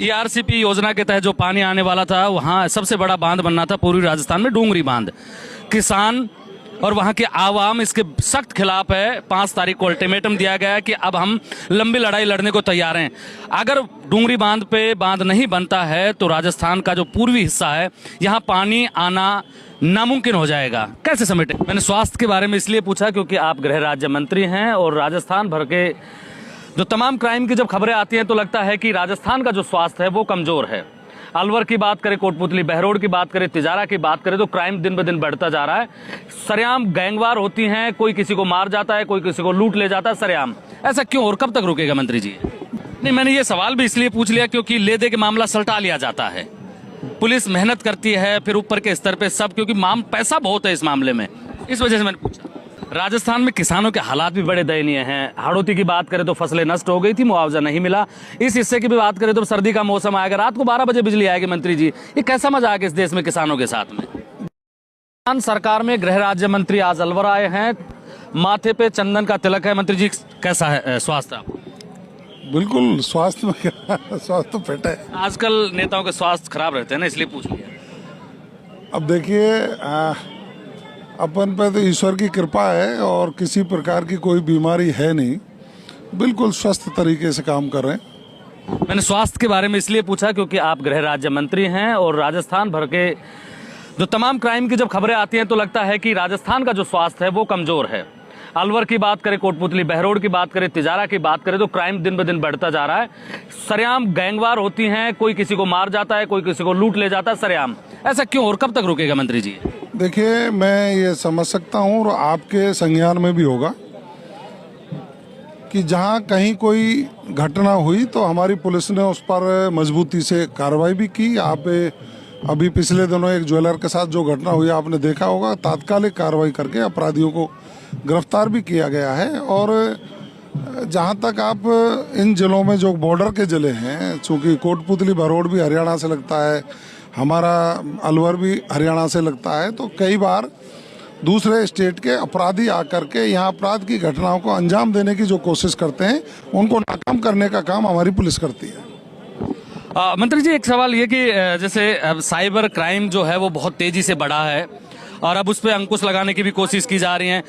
ERCP योजना के तहत जो पानी आने वाला था, वहाँ सबसे बड़ा बांध बनना था पूर्वी राजस्थान में, डूंगरी बांध। किसान और वहाँ के आवाम इसके सख्त खिलाफ है। 5 तारीख को अल्टीमेटम दिया गया है कि अब हम लंबी लड़ाई लड़ने को तैयार हैं। अगर डूंगरी बांध पे बांध नहीं बनता है तो राजस्थान का जो पूर्वी हिस्सा है, यहाँ पानी आना नामुमकिन हो जाएगा। कैसे समेटे? मैंने स्वास्थ्य के बारे में इसलिए पूछा क्योंकि आप गृह राज्य मंत्री हैं और राजस्थान भर के जो तमाम क्राइम की जब खबरें आती हैं तो लगता है कि राजस्थान का जो स्वास्थ्य है वो कमजोर है। अलवर की बात करें, कोटपुतली, बहरोड की बात करें, तिजारा की बात करें तो क्राइम दिन ब दिन बढ़ता जा रहा है। सरेआम गैंगवार होती हैं, कोई किसी को मार जाता है, कोई किसी को लूट ले जाता है सरेआम। ऐसा क्यों और कब तक रुकेगा मंत्री जी? नहीं, मैंने ये सवाल भी इसलिए पूछ लिया क्योंकि ले दे के मामला सलटा लिया जाता है। पुलिस मेहनत करती है, फिर ऊपर के स्तर पे सब, क्योंकि पैसा बहुत है इस मामले में, इस वजह से मैंने पूछा। राजस्थान में किसानों के हालात भी बड़े दयनीय हैं। हाड़ौती की बात करें तो फसलें नष्ट हो गई थी, मुआवजा नहीं मिला। इस हिस्से की भी बात करें तो सर्दी का मौसम आएगा, रात को 12 बजे बिजली आएगी। मंत्री जी, ये कैसा मजाक है इस देश में किसानों के साथ में? राजस्थान सरकार में गृह राज्य मंत्री आज अलवर आए हैं, माथे पे चंदन का तिलक है। मंत्री जी, कैसा है स्वास्थ्य आपका? बिल्कुल स्वास्थ्य में स्वास्थ्य तो फिट है। आजकल नेताओं के स्वास्थ्य खराब रहते हैं ना, इसलिए पूछ लिया। अब देखिए, अपन पे तो ईश्वर की कृपा है और किसी प्रकार की कोई बीमारी है नहीं, बिल्कुल स्वस्थ तरीके से काम कर रहे हैं। मैंने स्वास्थ्य के बारे में इसलिए पूछा क्योंकि आप गृह राज्य मंत्री हैं और राजस्थान भर के जो तमाम क्राइम की जब खबरें आती हैं तो लगता है कि राजस्थान का जो स्वास्थ्य है वो कमजोर है। अलवर की बात करें, कोटपुतली, बहरोड की बात करें, तिजारा की बात करें तो क्राइम दिन ब दिन बढ़ता जा रहा है। सरेआम गैंगवार होती हैं, कोई किसी को मार जाता है, कोई किसी को लूट ले जाता है सरेआम। ऐसा क्यों और कब तक रुकेगा मंत्री जी? देखिए, मैं ये समझ सकता हूँ और आपके संज्ञान में भी होगा कि जहाँ कहीं कोई घटना हुई तो हमारी पुलिस ने उस पर मजबूती से कार्रवाई भी की। आप अभी पिछले दिनों एक ज्वेलर के साथ जो घटना हुई आपने देखा होगा, तात्कालिक कार्रवाई करके अपराधियों को गिरफ्तार भी किया गया है। और जहाँ तक आप इन जिलों में जो बॉर्डर के जिले हैं, चूँकि कोटपुतली, बहरोड भी हरियाणा से लगता है, हमारा अलवर भी हरियाणा से लगता है, तो कई बार दूसरे स्टेट के अपराधी आकर के यहाँ अपराध की घटनाओं को अंजाम देने की जो कोशिश करते हैं, उनको नाकाम करने का काम हमारी पुलिस करती है। मंत्री जी, एक सवाल ये कि जैसे अब साइबर क्राइम जो है वो बहुत तेजी से बढ़ा है और अब उस पर अंकुश लगाने की भी कोशिश की जा रही है।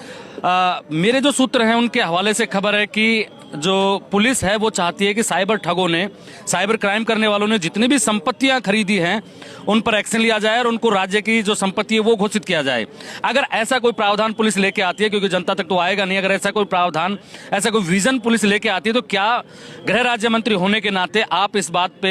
मेरे जो सूत्र हैं उनके हवाले से खबर है कि जो पुलिस है वो चाहती है कि साइबर ठगों ने, साइबर क्राइम करने वालों ने जितनी भी संपत्तियां खरीदी हैं उन पर एक्शन लिया जाए और उनको राज्य की जो संपत्ति है वो घोषित किया जाए। अगर ऐसा कोई प्रावधान पुलिस लेके आती है, क्योंकि जनता तक तो आएगा नहीं, अगर ऐसा कोई प्रावधान, ऐसा कोई विजन पुलिस लेके आती है तो क्या गृह राज्य मंत्री होने के नाते आप इस बात पे